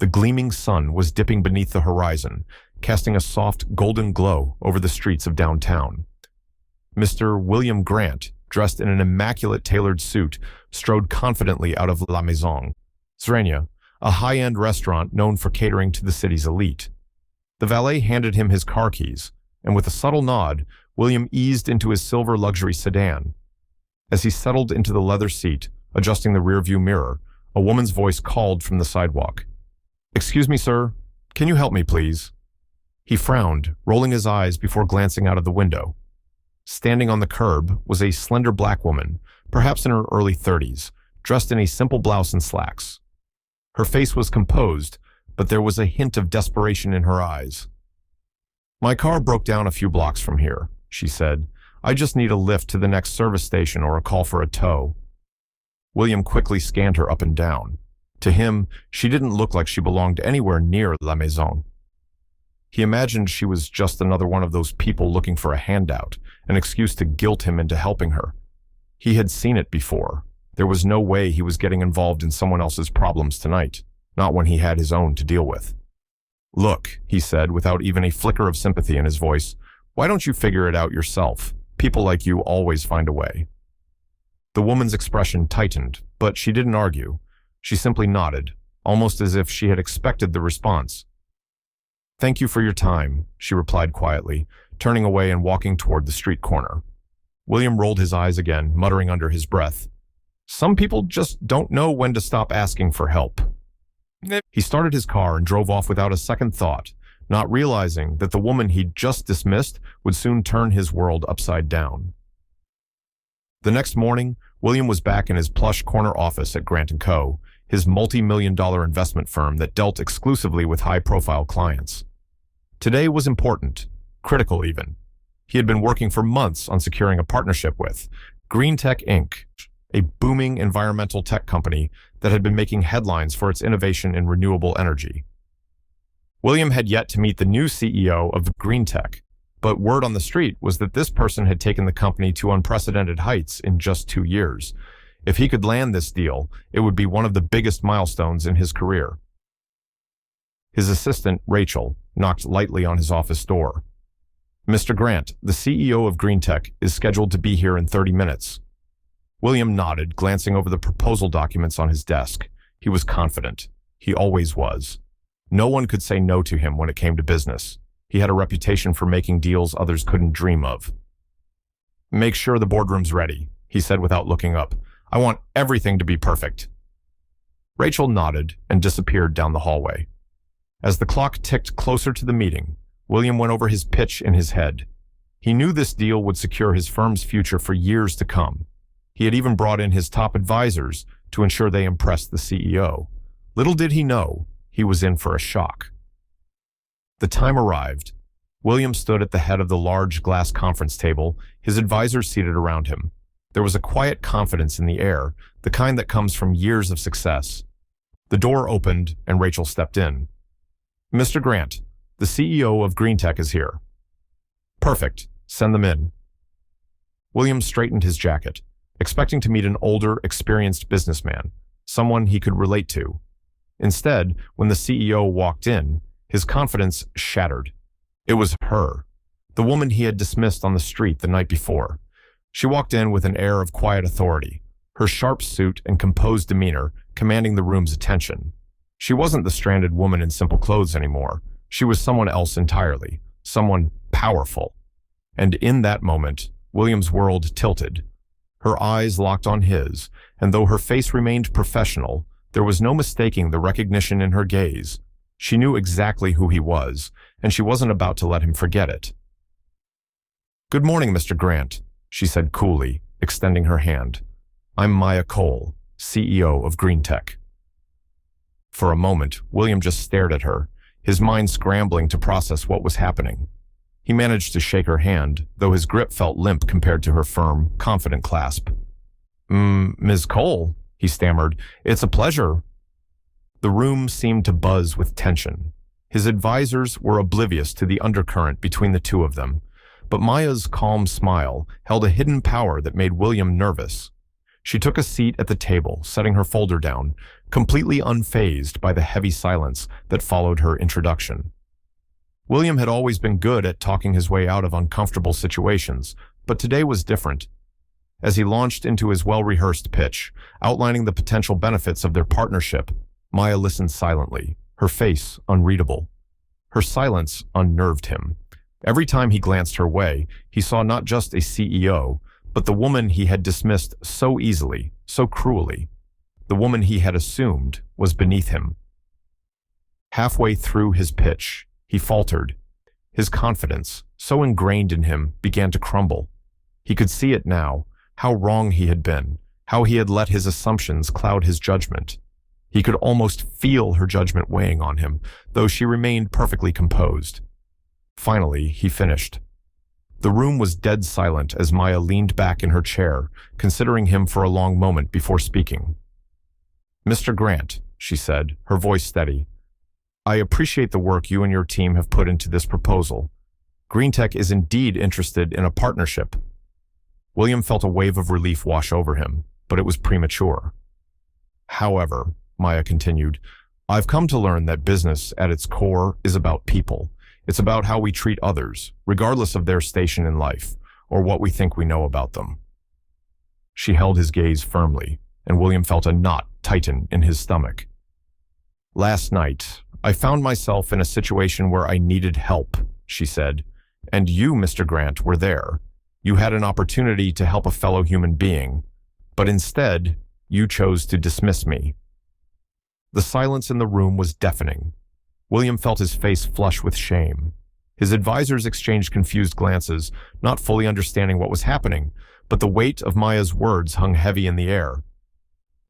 The gleaming sun was dipping beneath the horizon, casting a soft golden glow over the streets of downtown. Mr. William Grant, dressed in an immaculate tailored suit, strode confidently out of La Maison, a high-end restaurant known for catering to the city's elite. The valet handed him his car keys, and with a subtle nod, William eased into his silver luxury sedan. As he settled into the leather seat, adjusting the rearview mirror, a woman's voice called from the sidewalk. "Excuse me, sir. Can you help me, please?" He frowned, rolling his eyes before glancing out of the window. Standing on the curb was a slender black woman, perhaps in her early 30s, dressed in a simple blouse and slacks. Her face was composed, but there was a hint of desperation in her eyes. "My car broke down a few blocks from here," she said. "I just need a lift to the next service station or a call for a tow." William quickly scanned her up and down. To him, she didn't look like she belonged anywhere near La Maison. He imagined she was just another one of those people looking for a handout, an excuse to guilt him into helping her. He had seen it before. There was no way he was getting involved in someone else's problems tonight, not when he had his own to deal with. "Look," he said, without even a flicker of sympathy in his voice, "why don't you figure it out yourself? People like you always find a way." The woman's expression tightened, but she didn't argue. She simply nodded, almost as if she had expected the response. "Thank you for your time," she replied quietly, turning away and walking toward the street corner. William rolled his eyes again, muttering under his breath, "Some people just don't know when to stop asking for help." He started his car and drove off without a second thought, not realizing that the woman he'd just dismissed would soon turn his world upside down. The next morning, William was back in his plush corner office at Grant & Co., his multi-million-dollar investment firm that dealt exclusively with high-profile clients. Today was important, critical even. He had been working for months on securing a partnership with GreenTech Inc., a booming environmental tech company that had been making headlines for its innovation in renewable energy. William had yet to meet the new CEO of GreenTech, but word on the street was that this person had taken the company to unprecedented heights in just 2 years. If he could land this deal, it would be one of the biggest milestones in his career. His assistant, Rachel, knocked lightly on his office door. "Mr. Grant, the CEO of GreenTech, is scheduled to be here in 30 minutes. William nodded, glancing over the proposal documents on his desk. He was confident. He always was. No one could say no to him when it came to business. He had a reputation for making deals others couldn't dream of. "Make sure the boardroom's ready," he said without looking up. "I want everything to be perfect." Rachel nodded and disappeared down the hallway. As the clock ticked closer to the meeting, William went over his pitch in his head. He knew this deal would secure his firm's future for years to come. He had even brought in his top advisors to ensure they impressed the CEO. Little did he know, he was in for a shock. The time arrived. William stood at the head of the large glass conference table, his advisors seated around him. There was a quiet confidence in the air, the kind that comes from years of success. The door opened and Rachel stepped in. "Mr. Grant, the CEO of GreenTech is here." "Perfect. Send them in." William straightened his jacket, expecting to meet an older, experienced businessman, someone he could relate to. Instead, when the CEO walked in, his confidence shattered. It was her, the woman he had dismissed on the street the night before. She walked in with an air of quiet authority, her sharp suit and composed demeanor commanding the room's attention. She wasn't the stranded woman in simple clothes anymore. She was someone else entirely, someone powerful. And in that moment, William's world tilted. Her eyes locked on his, and though her face remained professional, there was no mistaking the recognition in her gaze. She knew exactly who he was, and she wasn't about to let him forget it. "Good morning, Mr. Grant," she said coolly, extending her hand. "I'm Maya Cole, CEO of GreenTech." For a moment, William just stared at her, his mind scrambling to process what was happening. He managed to shake her hand, though his grip felt limp compared to her firm, confident clasp. Ms. Cole," he stammered, "it's a pleasure." The room seemed to buzz with tension. His advisors were oblivious to the undercurrent between the two of them, but Maya's calm smile held a hidden power that made William nervous. She took a seat at the table, setting her folder down, completely unfazed by the heavy silence that followed her introduction. William had always been good at talking his way out of uncomfortable situations, but today was different. As he launched into his well-rehearsed pitch, outlining the potential benefits of their partnership, Maya listened silently, her face unreadable. Her silence unnerved him. Every time he glanced her way, he saw not just a CEO, but the woman he had dismissed so easily, so cruelly. The woman he had assumed was beneath him. Halfway through his pitch, he faltered. His confidence, so ingrained in him, began to crumble. He could see it now, how wrong he had been, how he had let his assumptions cloud his judgment. He could almost feel her judgment weighing on him, though she remained perfectly composed. Finally, he finished. The room was dead silent as Maya leaned back in her chair, considering him for a long moment before speaking. "Mr. Grant," she said, her voice steady, "I appreciate the work you and your team have put into this proposal. GreenTech is indeed interested in a partnership." William felt a wave of relief wash over him, but it was premature. "However," Maya continued, "I've come to learn that business at its core is about people. It's about how we treat others, regardless of their station in life, or what we think we know about them." She held his gaze firmly, and William felt a knot tighten in his stomach. "Last night, I found myself in a situation where I needed help," she said, "and you, Mr. Grant, were there. You had an opportunity to help a fellow human being, but instead, you chose to dismiss me." The silence in the room was deafening. William felt his face flush with shame. His advisors exchanged confused glances, not fully understanding what was happening, but the weight of Maya's words hung heavy in the air.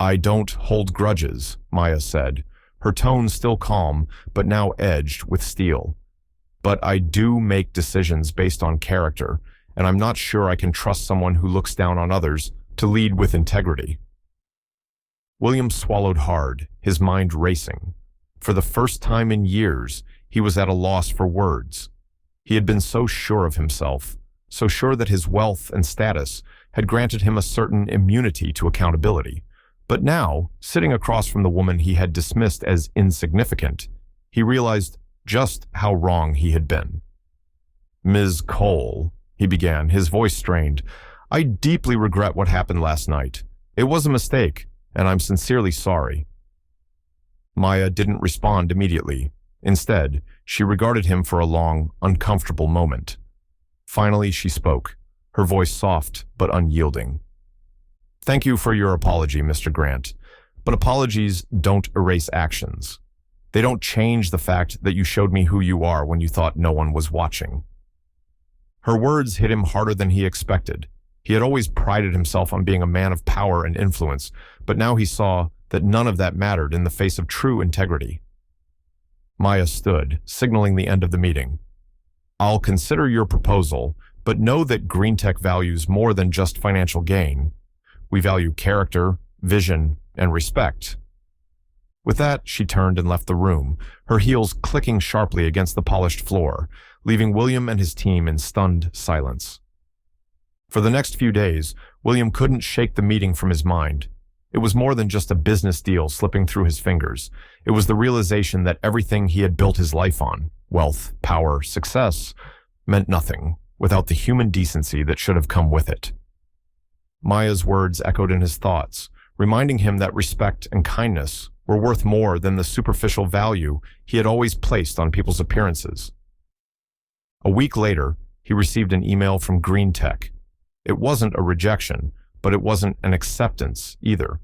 "I don't hold grudges," Maya said, her tone still calm, but now edged with steel. "But I do make decisions based on character, and I'm not sure I can trust someone who looks down on others to lead with integrity." William swallowed hard, his mind racing. For the first time in years, he was at a loss for words. He had been so sure of himself, so sure that his wealth and status had granted him a certain immunity to accountability. But now, sitting across from the woman he had dismissed as insignificant, he realized just how wrong he had been. "Ms. Cole," he began, his voice strained, "I deeply regret what happened last night. It was a mistake, and I'm sincerely sorry." Maya didn't respond immediately. Instead, she regarded him for a long, uncomfortable moment. Finally, she spoke, her voice soft but unyielding. "Thank you for your apology, Mr. Grant, but apologies don't erase actions. They don't change the fact that you showed me who you are when you thought no one was watching." Her words hit him harder than he expected. He had always prided himself on being a man of power and influence, but now he saw that none of that mattered in the face of true integrity. Maya stood, signaling the end of the meeting. "I'll consider your proposal, but know that GreenTech values more than just financial gain. We value character, vision, and respect." With that, she turned and left the room, her heels clicking sharply against the polished floor, leaving William and his team in stunned silence. For the next few days, William couldn't shake the meeting from his mind. It was more than just a business deal slipping through his fingers. It was the realization that everything he had built his life on, wealth, power, success, meant nothing without the human decency that should have come with it. Maya's words echoed in his thoughts, reminding him that respect and kindness were worth more than the superficial value he had always placed on people's appearances. A week later, he received an email from GreenTech. It wasn't a rejection, but it wasn't an acceptance either.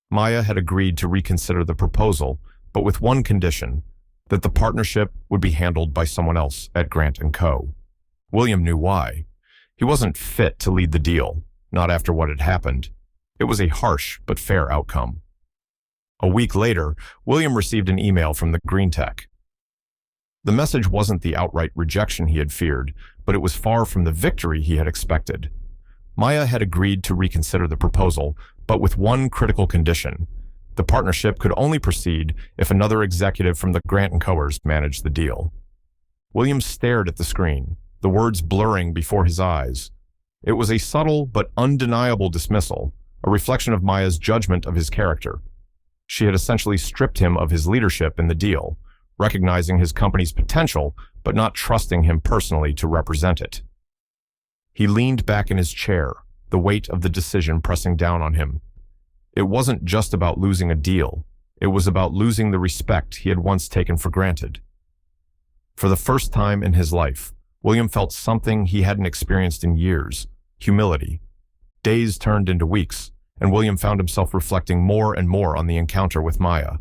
Maya had agreed to reconsider the proposal, but with one condition, that the partnership would be handled by someone else at Grant & Co. William knew why. He wasn't fit to lead the deal, not after what had happened. It was a harsh but fair outcome. A week later, William received an email from the GreenTech. The message wasn't the outright rejection he had feared, but it was far from the victory he had expected. Maya had agreed to reconsider the proposal, but with one critical condition. The partnership could only proceed if another executive from the Grant & Coers managed the deal. William stared at the screen, the words blurring before his eyes. It was a subtle but undeniable dismissal, a reflection of Maya's judgment of his character. She had essentially stripped him of his leadership in the deal, recognizing his company's potential, but not trusting him personally to represent it. He leaned back in his chair, the weight of the decision pressing down on him. It wasn't just about losing a deal. It was about losing the respect he had once taken for granted. For the first time in his life, William felt something he hadn't experienced in years: humility. Days turned into weeks, and William found himself reflecting more and more on the encounter with Maya.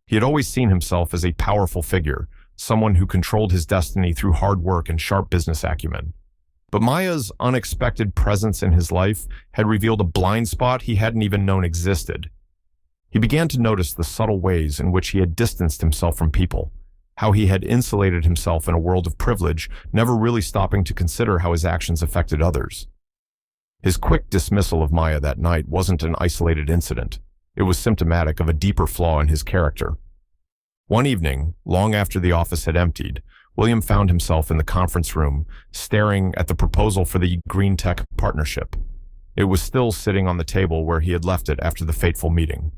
He had always seen himself as a powerful figure, someone who controlled his destiny through hard work and sharp business acumen. But Maya's unexpected presence in his life had revealed a blind spot he hadn't even known existed. He began to notice the subtle ways in which he had distanced himself from people, how he had insulated himself in a world of privilege, never really stopping to consider how his actions affected others. His quick dismissal of Maya that night wasn't an isolated incident. It was symptomatic of a deeper flaw in his character. One evening, long after the office had emptied, William found himself in the conference room, staring at the proposal for the green tech partnership. It was still sitting on the table where he had left it after the fateful meeting.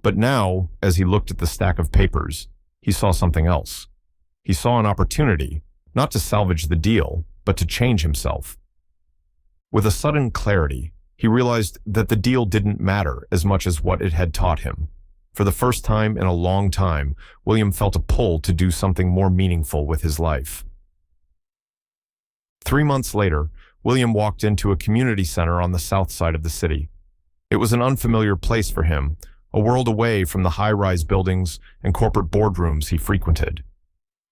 But now, as he looked at the stack of papers, he saw something else. He saw an opportunity, not to salvage the deal, but to change himself. With a sudden clarity, he realized that the deal didn't matter as much as what it had taught him. For the first time in a long time, William felt a pull to do something more meaningful with his life. 3 months later, William walked into a community center on the south side of the city. It was an unfamiliar place for him, a world away from the high-rise buildings and corporate boardrooms he frequented.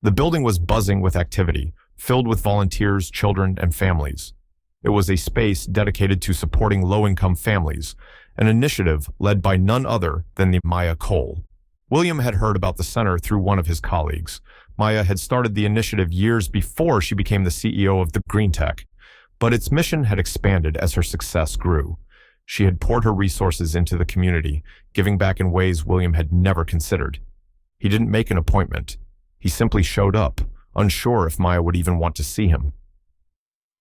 The building was buzzing with activity, filled with volunteers, children, and families. It was a space dedicated to supporting low-income families, an initiative led by none other than the Maya Cole. William had heard about the center through one of his colleagues. Maya had started the initiative years before she became the CEO of the Green Tech, but its mission had expanded as her success grew. She had poured her resources into the community, giving back in ways William had never considered. He didn't make an appointment. He simply showed up, unsure if Maya would even want to see him.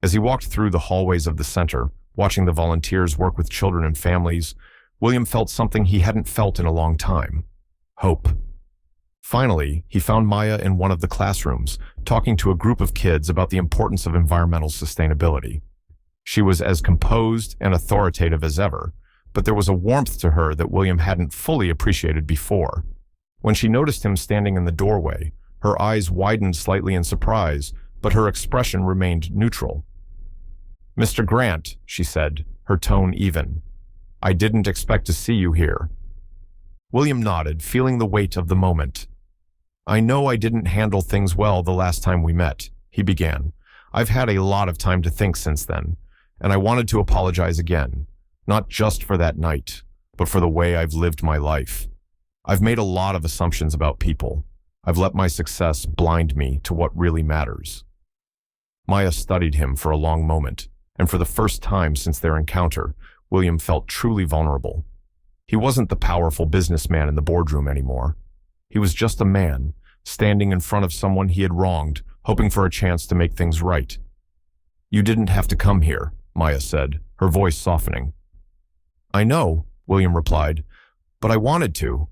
As he walked through the hallways of the center, watching the volunteers work with children and families, William felt something he hadn't felt in a long time: hope. Finally, he found Maya in one of the classrooms, talking to a group of kids about the importance of environmental sustainability. She was as composed and authoritative as ever, but there was a warmth to her that William hadn't fully appreciated before. When she noticed him standing in the doorway, her eyes widened slightly in surprise, but her expression remained neutral. "Mr. Grant," she said, her tone even. "I didn't expect to see you here." William nodded, feeling the weight of the moment. "I know I didn't handle things well the last time we met," he began. "I've had a lot of time to think since then, and I wanted to apologize again, not just for that night, but for the way I've lived my life. I've made a lot of assumptions about people. I've let my success blind me to what really matters." Maya studied him for a long moment, and for the first time since their encounter, William felt truly vulnerable. He wasn't the powerful businessman in the boardroom anymore. He was just a man, standing in front of someone he had wronged, hoping for a chance to make things right. "You didn't have to come here," Maya said, her voice softening. "I know," William replied, "but I wanted to.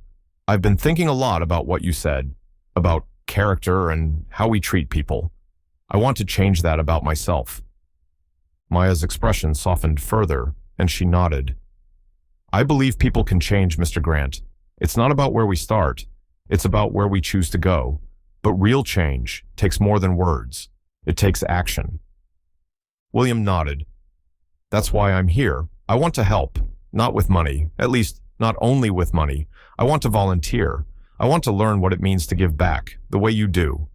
I've been thinking a lot about what you said, about character and how we treat people. I want to change that about myself." Maya's expression softened further, and she nodded. "I believe people can change, Mr. Grant. It's not about where we start. It's about where we choose to go. But real change takes more than words. It takes action." William nodded. "That's why I'm here. I want to help, not with money, at least not only with money. I want to volunteer. I want to learn what it means to give back, the way you do."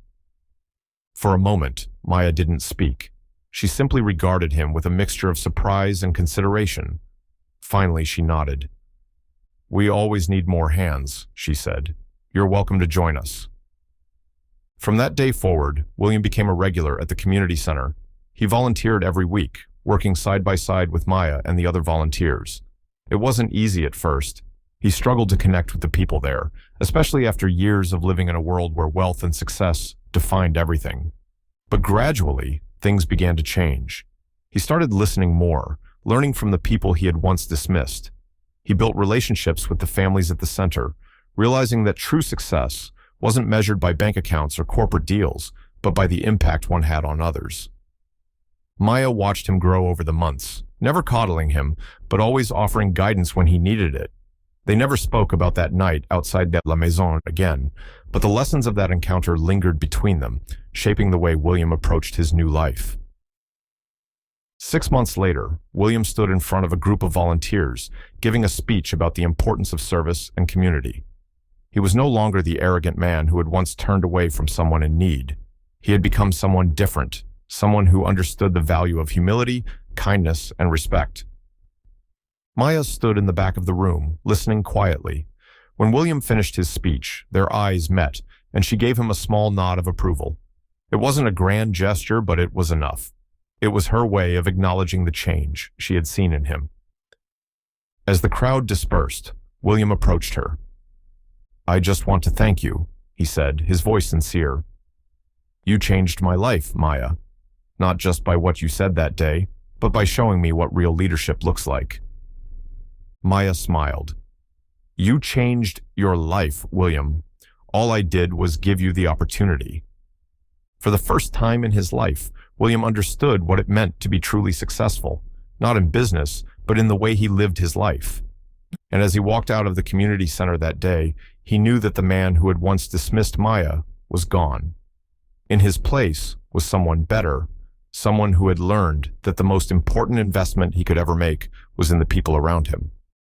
For a moment, Maya didn't speak. She simply regarded him with a mixture of surprise and consideration. Finally, she nodded. "We always need more hands," she said. "You're welcome to join us." From that day forward, William became a regular at the community center. He volunteered every week, working side by side with Maya and the other volunteers. It wasn't easy at first. He struggled to connect with the people there, especially after years of living in a world where wealth and success defined everything. But gradually, things began to change. He started listening more, learning from the people he had once dismissed. He built relationships with the families at the center, realizing that true success wasn't measured by bank accounts or corporate deals, but by the impact one had on others. Maya watched him grow over the months, never coddling him, but always offering guidance when he needed it. They never spoke about that night outside la Maison again, but the lessons of that encounter lingered between them, shaping the way William approached his new life. 6 months later, William stood in front of a group of volunteers, giving a speech about the importance of service and community. He was no longer the arrogant man who had once turned away from someone in need. He had become someone different, someone who understood the value of humility, kindness, and respect. Maya stood in the back of the room, listening quietly. When William finished his speech, their eyes met, and she gave him a small nod of approval. It wasn't a grand gesture, but it was enough. It was her way of acknowledging the change she had seen in him. As the crowd dispersed, William approached her. "I just want to thank you," he said, his voice sincere. "You changed my life, Maya. Not just by what you said that day, but by showing me what real leadership looks like." Maya smiled. "You changed your life, William. All I did was give you the opportunity." For the first time in his life, William understood what it meant to be truly successful, not in business, but in the way he lived his life. And as he walked out of the community center that day, he knew that the man who had once dismissed Maya was gone. In his place was someone better, someone who had learned that the most important investment he could ever make was in the people around him.